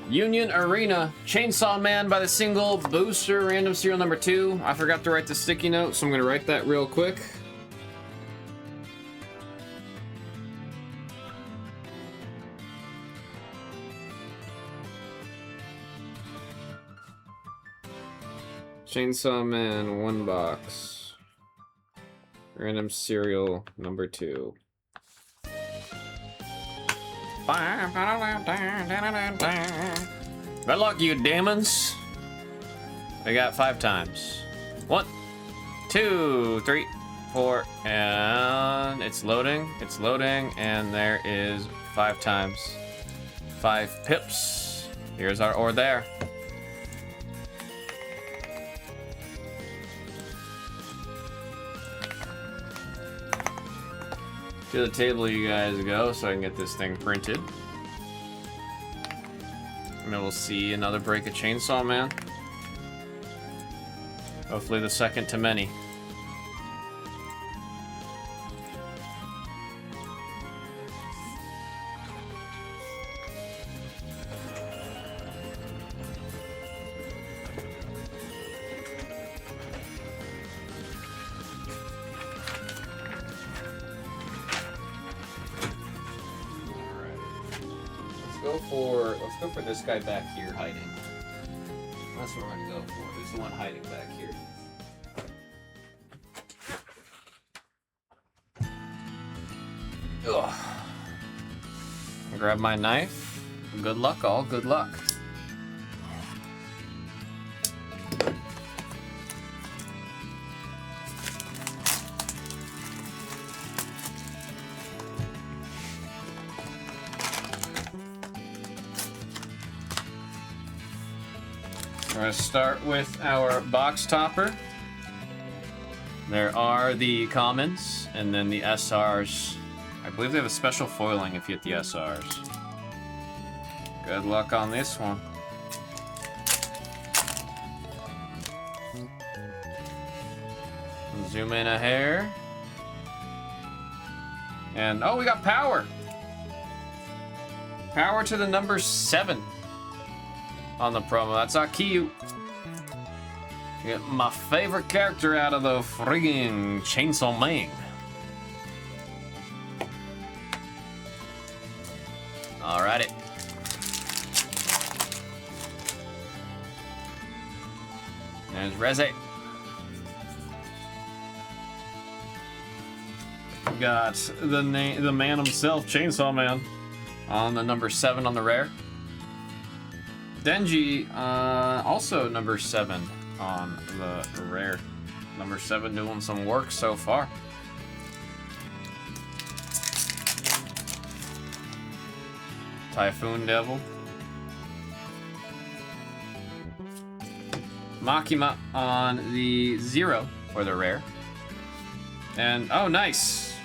Union Arena, Chainsaw Man by the single, booster, random serial number 2. I forgot to write the sticky note, so I'm gonna write that real quick. Chainsaw Man, 1 box. Random serial number 2. Good luck, you demons. I got 5 times. 1, 2, 3, 4, and it's loading, and there is 5 times. 5 pips. Here's our ore there. To the table you guys go so I can get this thing printed. And then we'll see another break of Chainsaw Man. Hopefully the second to many. Let's go for this guy back here hiding. That's what we're gonna go for. There's the one hiding back here. Ugh. Grab my knife. Good luck, all. Good luck. We're going to start with our box topper. There are the commons and then the SRs. I believe they have a special foiling if you hit the SRs. Good luck on this one. Zoom in a hair. And oh, we got power. Power to the number 7. On the promo. That's our cute. Get my favorite character out of the friggin' Chainsaw Man. Alrighty. There's Reze. We got the man himself, Chainsaw Man, on the number 7 on the rare. Denji, also number 7 on the rare. Number 7 doing some work so far. Typhoon Devil. Makima on the 0 for the rare. And, oh, nice.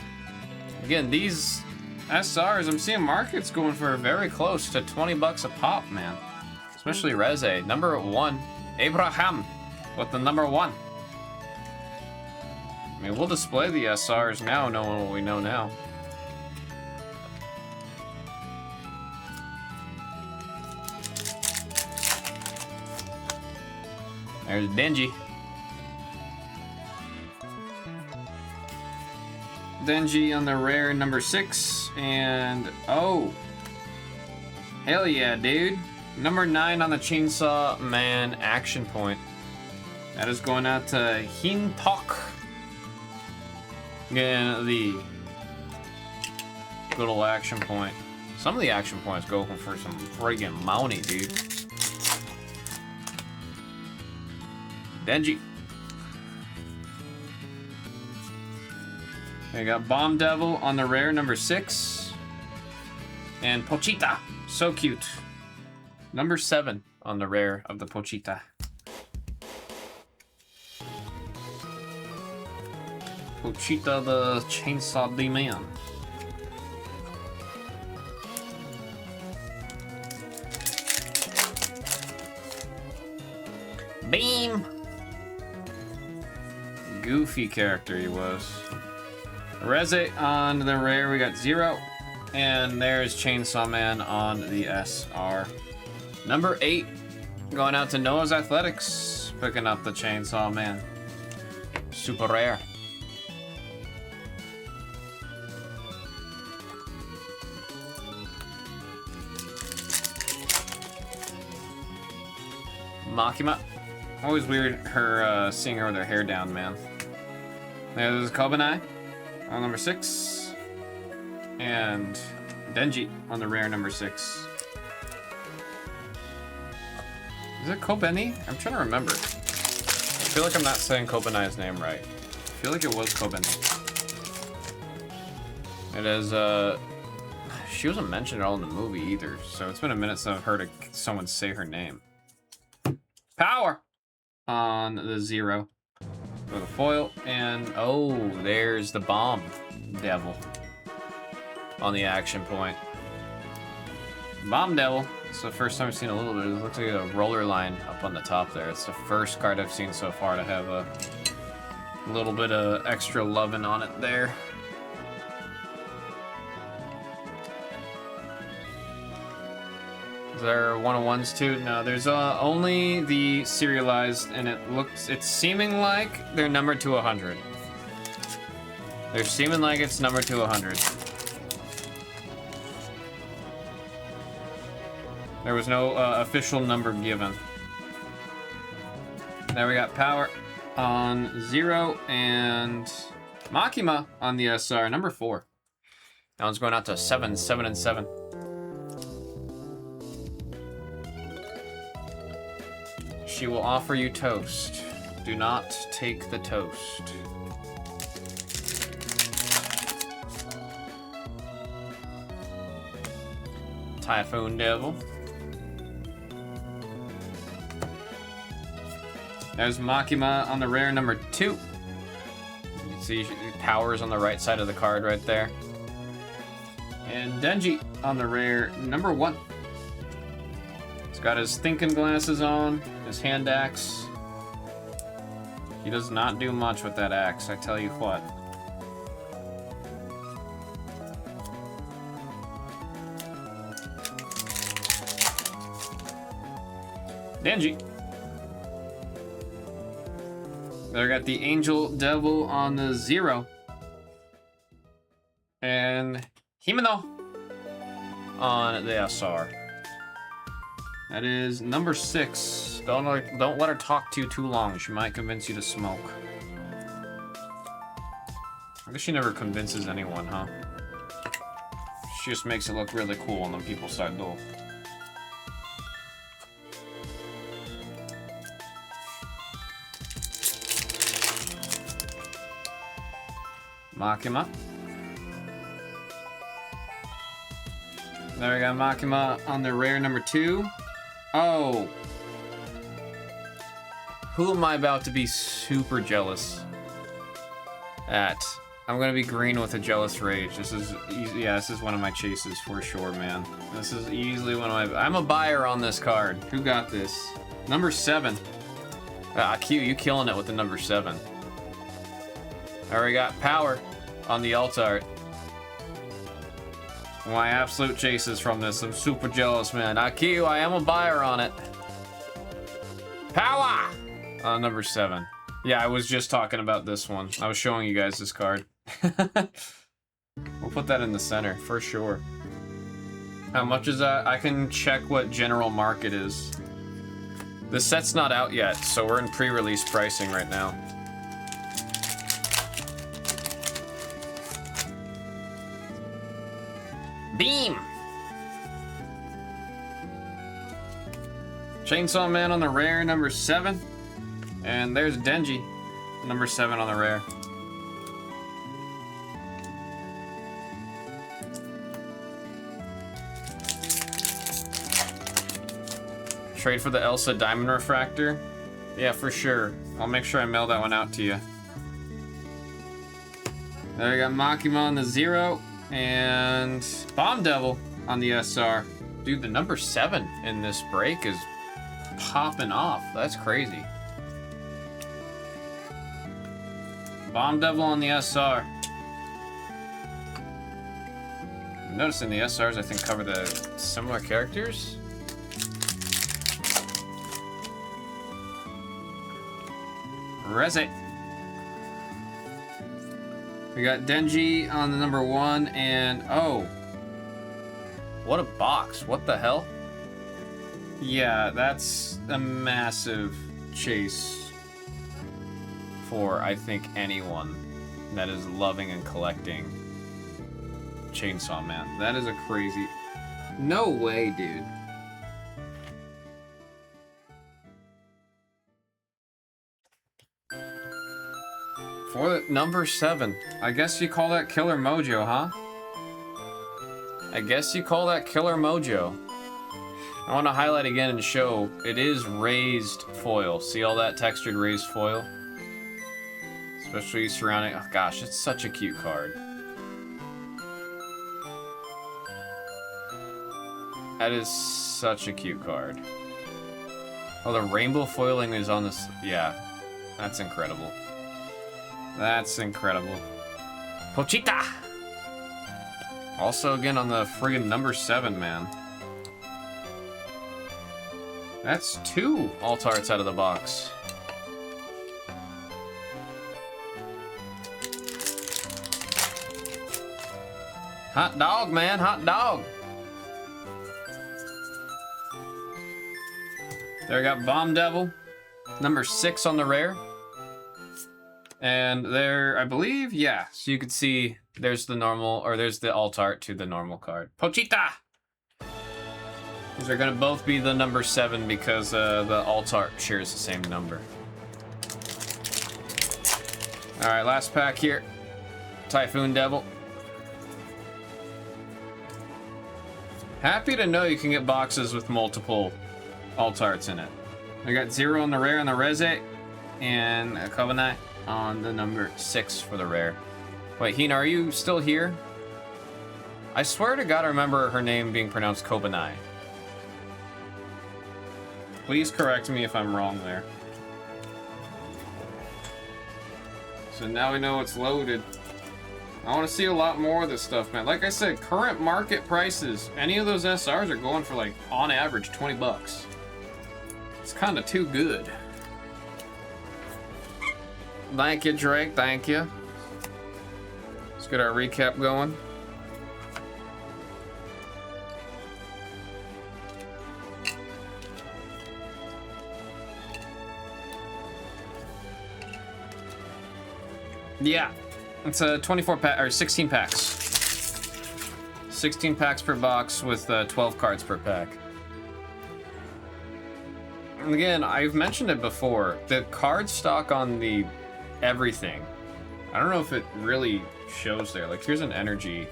Again, these SRs, I'm seeing markets going for very close to 20 bucks a pop, man. Especially Reze. Number 1. Abraham with the number 1. I mean, we'll display the SRs now, knowing what we know now. There's Denji. Denji on the rare number 6. And, oh. Hell yeah, dude. Number 9 on the Chainsaw Man action point. That is going out to Hin Tok. Again, the good old action point. Some of the action points go for some friggin' money, dude. Denji. I got Bomb Devil on the rare number 6. And Pochita. So cute. Number 7 on the rare of the Pochita. Pochita the Chainsaw Man. Beam! Goofy character he was. Reze on the rare, we got 0. And there's Chainsaw Man on the SR. Number 8, going out to Noah's Athletics, picking up the Chainsaw Man. Super rare. Makima. Always weird her seeing her with her hair down, man. There's Kobanai on number 6. And Denji on the rare number 6. Is it Kobeni? I'm trying to remember. I feel like I'm not saying Kobanai's name right. I feel like it was Kobeni. It is, she wasn't mentioned at all in the movie either, so it's been a minute since I've heard someone say her name. Power on the 0 for the foil, and oh, there's the Bomb Devil on the action point. Bomb Devil. It's the first time I've seen a little bit. It looks like a roller line up on the top there. It's the first card I've seen so far to have a little bit of extra loving on it there. Is there 101s too? No, there's only the serialized, and it's seeming like they're numbered to 100. They're seeming like it's numbered to 100. There was no official number given. There we got Power on 0 and Makima on the SR, number 4. That one's going out to 7, 7, and 7. She will offer you toast. Do not take the toast. Typhoon Devil. There's Makima on the rare number 2. You can see Power's on the right side of the card right there. And Denji on the rare number 1. He's got his thinking glasses on, his hand axe. He does not do much with that axe, I tell you what. Denji. There got the Angel Devil on the 0. And Himeno on the SR. That is number 6. Don't let her talk to you too long. She might convince you to smoke. I guess she never convinces anyone, huh? She just makes it look really cool and then people start dull. Makima. There we got Makima on the rare number 2. Oh. Who am I about to be super jealous at? I'm gonna be green with a jealous rage. This is easy. Yeah, this is one of my chases for sure, man. This is easily one of my... I'm a buyer on this card. Who got this? Number 7. Q, you killing it with the number 7. I already got Power on the alt art. My absolute chases from this. I'm super jealous, man. IQ, I am a buyer on it. Power! On number 7. Yeah, I was just talking about this one. I was showing you guys this card. We'll put that in the center, for sure. How much is that? I can check what general market is. The set's not out yet, so we're in pre-release pricing right now. Beam! Chainsaw Man on the rare, number 7. And there's Denji, number 7 on the rare. Trade for the Elsa Diamond Refractor? Yeah, for sure. I'll make sure I mail that one out to you. There we got Makima on the 0. And Bomb Devil on the SR. Dude, the number 7 in this break is popping off. That's crazy. Bomb Devil on the SR. I'm noticing the SRs, I think, cover the similar characters. Reze. We got Denji on the number 1, and oh. What a box. What the hell? Yeah, that's a massive chase for, I think, anyone that is loving and collecting Chainsaw Man. That is a crazy... No way, dude. For number 7. I guess you call that Killer Mojo, huh? I guess you call that Killer Mojo. I want to highlight again and show it is raised foil. See all that textured raised foil? Especially surrounding... Oh gosh, it's such a cute card. That is such a cute card. Oh, the rainbow foiling is on this... Yeah, that's incredible. That's incredible. Pochita! Also, again, on the friggin' number 7, man. That's 2 alt arts out of the box. Hot dog, man, hot dog. There we got Bomb Devil, number 6 on the rare. And there, I believe, yeah, so you could see there's the normal, or there's the alt art to the normal card. Pochita! These are gonna both be the number 7 because the alt art shares the same number. All right, last pack here. Typhoon Devil. Happy to know you can get boxes with multiple alt arts in it. I got 0 on the rare on the Reze, and a Covenant on the number 6 for the rare. Wait, Hina, are you still here? I swear to God I remember her name being pronounced Kobanai. Please correct me if I'm wrong there. So now we know it's loaded. I want to see a lot more of this stuff, man. Like I said, current market prices, any of those SRs are going for, like, on average, 20 bucks. It's kind of too good. Thank you, Drake. Thank you. Let's get our recap going. Yeah, it's a 24 pack or 16 packs. 16 packs per box with 12 cards per pack. And again, I've mentioned it before. The card stock on the everything, I don't know if it really shows there. Like, here's an energy.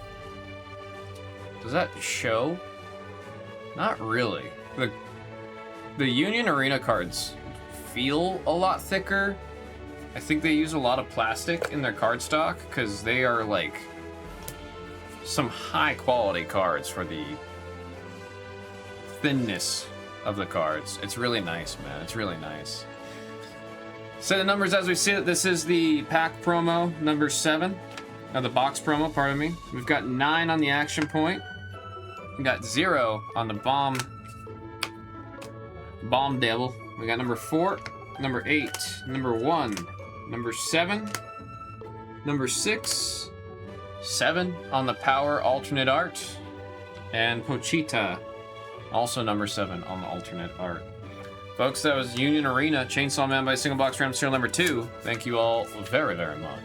Does that show? Not really. The Union Arena cards feel a lot thicker. I think they use a lot of plastic in their card stock because they are like some high quality cards for the thinness of the cards. It's really nice, man. It's really nice. Say the numbers as we see it. This is the pack promo number 7. The box promo, pardon me. We've got 9 on the action point. We got 0 on the bomb devil. We got number 4, number 8, number 1, number 7, number 6, 7 on the power alternate art, and Pochita, also number 7 on the alternate art. Folks, that was Union Arena, Chainsaw Man by Single Box Ram serial number 2. Thank you all very, very much.